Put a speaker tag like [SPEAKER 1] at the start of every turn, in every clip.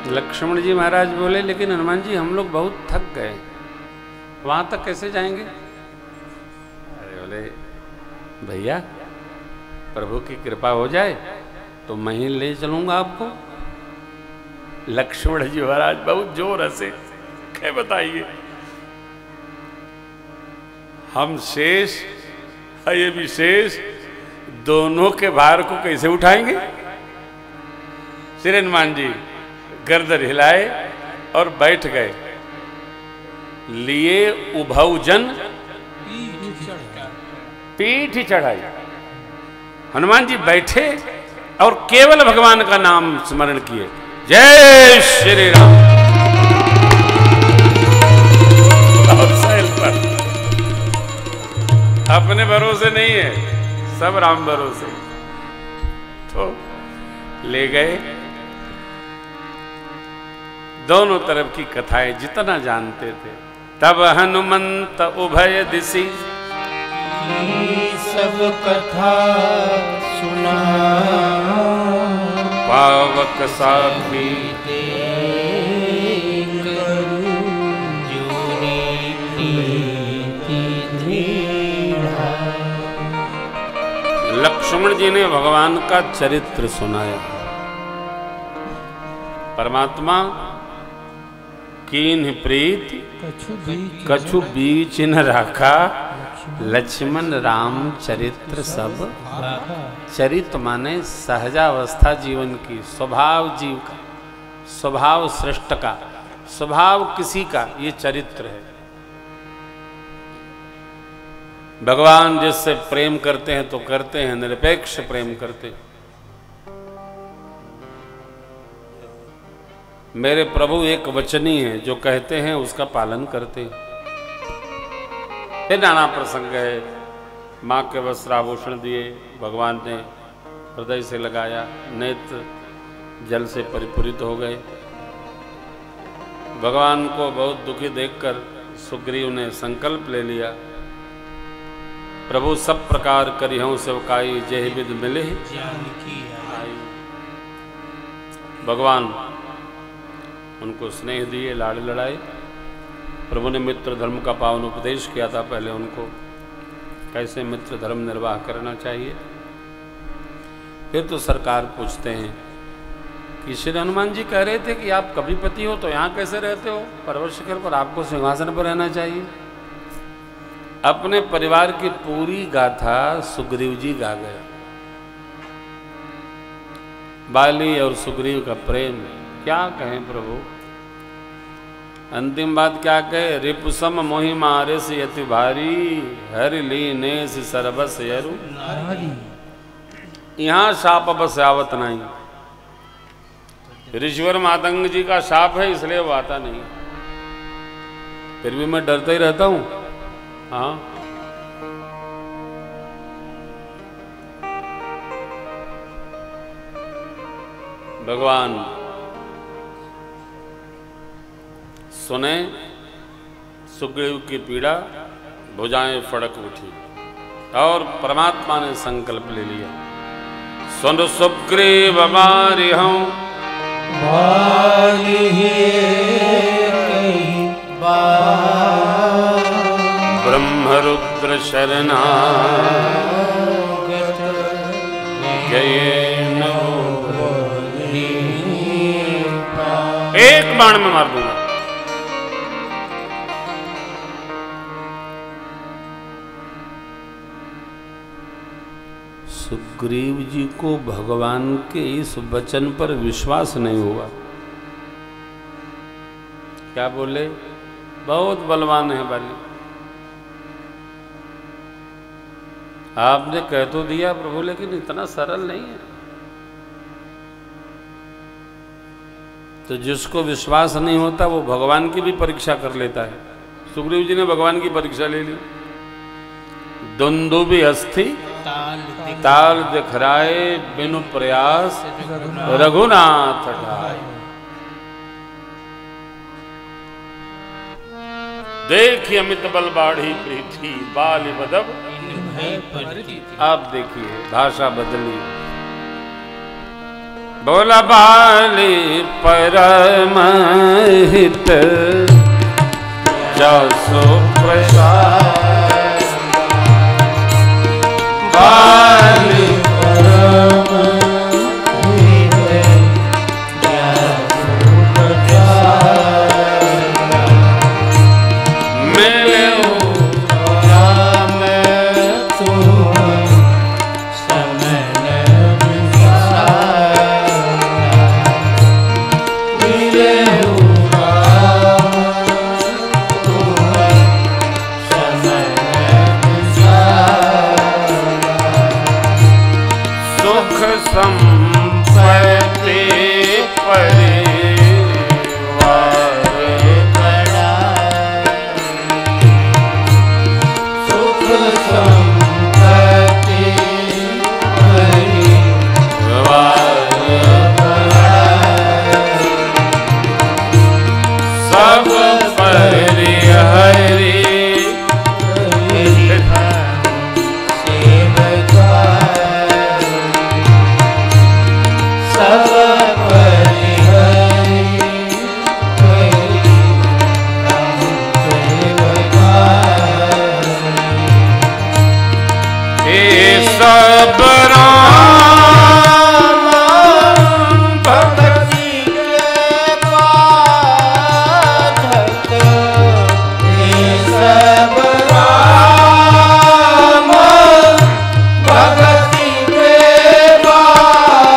[SPEAKER 1] लक्ष्मण जी महाराज बोले, लेकिन हनुमान जी हम लोग बहुत थक गए, वहां तक कैसे जाएंगे? अरे बोले भैया प्रभु की कृपा हो जाए तो मैं ही ले चलूंगा आपको। लक्ष्मण जी महाराज बहुत जोर हंसे, क्या बताइए, हम शेष है ये विशेष दोनों के भार को कैसे उठाएंगे? श्री हनुमान जी गर्दन हिलाए और बैठ गए, लिए उभौजन पीठ चढ़ाई। हनुमान जी बैठे और केवल भगवान का नाम स्मरण किए, जय श्री राम। और सैल पर अपने भरोसे नहीं है, सब राम भरोसे। तो ले गए, दोनों तरफ की कथाएं जितना जानते थे। तब हनुमंत उभय दिशि
[SPEAKER 2] सब कथा सुना,
[SPEAKER 1] पावक साखी लक्ष्मण जी ने भगवान का चरित्र सुनाया। परमात्मा कीन्ह प्रीत कछु बीच न राखा, लक्ष्मण राम चरित्र सब। चरित्र माने सहजावस्था जीवन की, स्वभाव जीव का, स्वभाव सृष्ट का, स्वभाव किसी का, ये चरित्र है। भगवान जिससे प्रेम करते हैं तो करते हैं, निरपेक्ष प्रेम करते हैं। मेरे प्रभु एक वचनी है, जो कहते हैं उसका पालन करते हैं। फिर नाना प्रसंग है, माँ के वस्त्राभूषण दिए, भगवान ने हृदय से लगाया, नेत्र जल से परिपूरित हो गए। भगवान को बहुत दुखी देखकर सुग्रीव ने संकल्प ले लिया, प्रभु सब प्रकार करिहूँ सेवकाई, जेहि विध मिले आई। भगवान उनको स्नेह दिए, लाड़ लड़ाए। प्रभु ने मित्र धर्म का पावन उपदेश किया था पहले उनको, कैसे मित्र धर्म निर्वाह करना चाहिए। फिर तो सरकार पूछते हैं कि श्री हनुमान जी कह रहे थे कि आप कविपति हो तो यहाँ कैसे रहते हो, पर्वत शिखर पर, आपको सिंहासन पर रहना चाहिए। अपने परिवार की पूरी गाथा सुग्रीव जी गा गया। बाली और सुग्रीव का प्रेम क्या कहें प्रभु। अंतिम बात क्या कहे, रिपुसम मोहि मारिस यति भारी, हरि लीनेस सरबस यरु। यहाँ शाप बस आवत नहीं, ऋषिवर मातंग जी का शाप है इसलिए वो आता नहीं, फिर भी मैं डरता ही रहता हूं। हाँ, भगवान सुने सुग्रीव की पीड़ा, भुजाएं फड़क उठी और परमात्मा ने संकल्प ले लिया, सुन सुग्रीव मारि हूं ब्रह्मरुद्र शरणागत गए एक बाण में मार दूंगा। सुग्रीव जी को भगवान के इस वचन पर विश्वास नहीं हुआ। क्या बोले, बहुत बलवान है बाली, आपने कह तो दिया प्रभु, लेकिन इतना सरल नहीं है। तो जिसको विश्वास नहीं होता वो भगवान की भी परीक्षा कर लेता है। सुग्रीव जी ने भगवान की परीक्षा ले ली। दुंदुभि अस्थि ताल दिखराए, बिनु प्रयास रघुनाथ ढाए। देखिए अमित बल बाढ़ी प्रीति, बाल बदब। आप देखिए भाषा बदली, बोला बाली परम हित जसो प्रसाद, बाली
[SPEAKER 2] परम हित जसो प्रसाद,
[SPEAKER 1] मिले
[SPEAKER 2] राम तुम समन विसार, मिले राम तुम समन विसार,
[SPEAKER 1] सुख संपत्ति परिवार
[SPEAKER 2] बड़ा सुख संपत्ति परिवार बड़ा,
[SPEAKER 1] सब परिहरि
[SPEAKER 2] सब परिहरि
[SPEAKER 1] हे सब राम
[SPEAKER 2] भक्ति के पाठक, हे सब राम भक्ति के पाठक,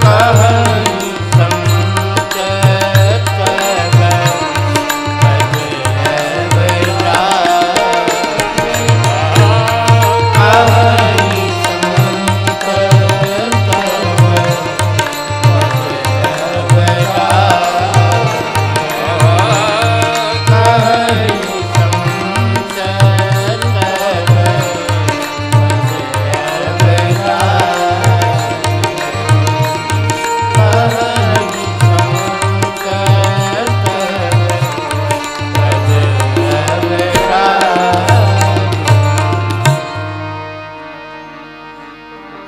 [SPEAKER 2] कहनि संत कब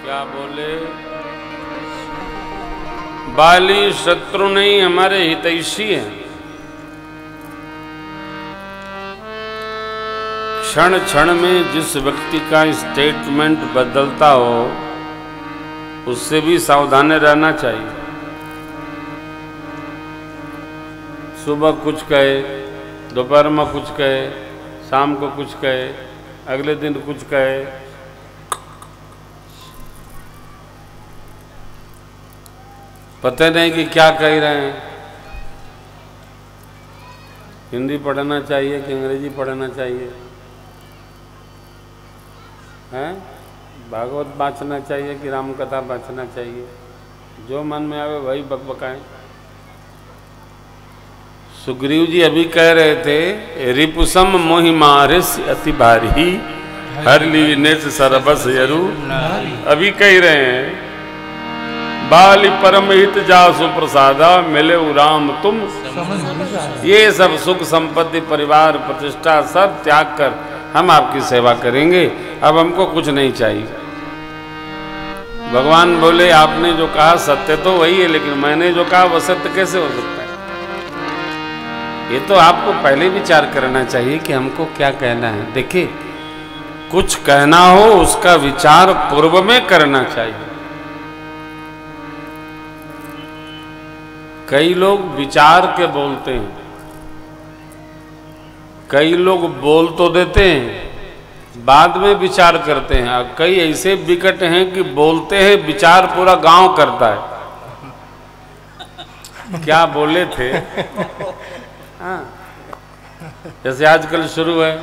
[SPEAKER 1] क्या बोले? बाली शत्रु नहीं, हमारे हितैषी हैं। क्षण क्षण में जिस व्यक्ति का स्टेटमेंट बदलता हो उससे भी सावधान रहना चाहिए। सुबह कुछ कहे, दोपहर में कुछ कहे, शाम को कुछ कहे, अगले दिन कुछ कहे। पता नहीं कि क्या कह रहे हैं। हिंदी पढ़ना चाहिए कि अंग्रेजी पढ़ना चाहिए, हैं? भागवत बाँचना चाहिए कि राम कथा बाँचना चाहिए? जो मन में आवे वही बकबकाएं। सुग्रीव जी अभी कह रहे थे, रिपुसम मोहि मारिस अति भारी, हर ली नेस सरबस यरु। अभी कह रहे हैं, बाली परम हित जासु प्रसादा, मिले राम तुम। ये सब सुख संपत्ति परिवार प्रतिष्ठा सब त्याग कर हम आपकी सेवा करेंगे, अब हमको कुछ नहीं चाहिए। भगवान बोले, आपने जो कहा सत्य तो वही है, लेकिन मैंने जो कहा वह सत्य कैसे हो सकता है? ये तो आपको पहले विचार करना चाहिए कि हमको क्या कहना है। देखिए, कुछ कहना हो उसका विचार पूर्व में करना चाहिए। कई लोग विचार के बोलते हैं, कई लोग बोल तो देते हैं, बाद में विचार करते हैं, और कई ऐसे विकट हैं कि बोलते हैं, विचार पूरा गांव करता है। क्या बोले थे? हाँ, जैसे आजकल शुरू है,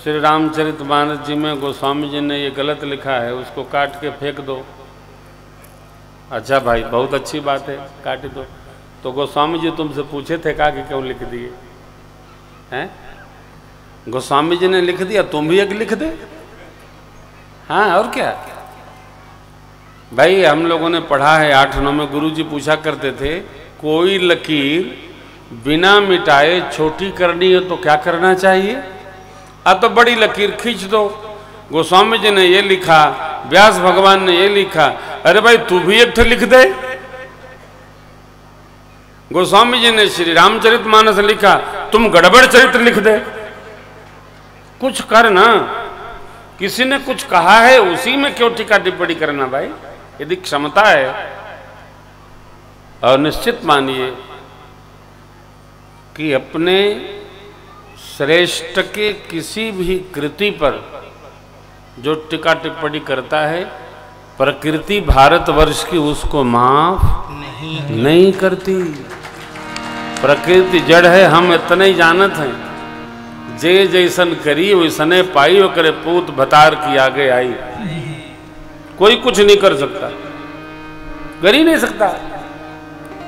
[SPEAKER 1] श्री रामचरितमानस जी में गोस्वामी जी ने ये गलत लिखा है, उसको काट के फेंक दो। अच्छा भाई, बहुत अच्छी बात है, काट दो। तो गोस्वामी जी तुमसे पूछे थे का कि क्यों लिख दिए हैं? गोस्वामी जी ने लिख दिया, तुम भी एक लिख दे। हाँ, और क्या भाई। हम लोगों ने पढ़ा है 8-9 में, गुरुजी पूछा करते थे, कोई लकीर बिना मिटाए छोटी करनी है तो क्या करना चाहिए? तो बड़ी लकीर खींच दो। गोस्वामी जी ने ये लिखा व्यास भगवान ने ये लिखा, अरे भाई तू भी एक लिख दे। गोस्वामी जी ने श्री रामचरितमानस लिखा, तुम गड़बड़ चरित्र लिख दे। कुछ कर ना, किसी ने कुछ कहा है उसी में क्यों टीका टिप्पणी करना भाई। यदि क्षमता है, और निश्चित मानिए कि अपने श्रेष्ठ के किसी भी कृति पर जो टीका टिप्पणी करता है, प्रकृति भारतवर्ष की उसको माफ नहीं करती। प्रकृति जड़ है, हम इतने ही जानत हैं। जे जैसन करी वैसने पाई, वो करे पूत भतार की आगे आई। कोई कुछ नहीं कर सकता, कर ही नहीं सकता।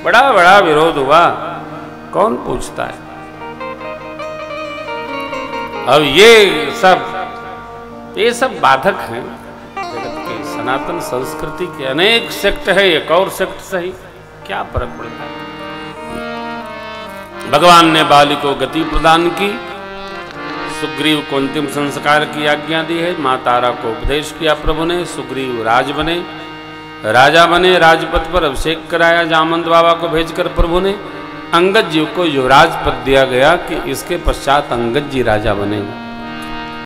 [SPEAKER 1] बड़ा बड़ा विरोध हुआ, कौन पूछता है। अब ये सब बाधक हैं जगत के। सनातन संस्कृति के अनेक सेक्ट है, एक और सेक्ट सही, क्या फर्क पड़ता है। भगवान ने बाली को गति प्रदान की, सुग्रीव को अंतिम संस्कार की आज्ञा दी है, माँ तारा को उपदेश किया प्रभु ने, सुग्रीव राजा बने, राजपथ पर अभिषेक कराया जामवंत बाबा को भेजकर प्रभु ने। अंगद जी को युवराज पद दिया गया कि इसके पश्चात अंगद जी राजा बनेंगे।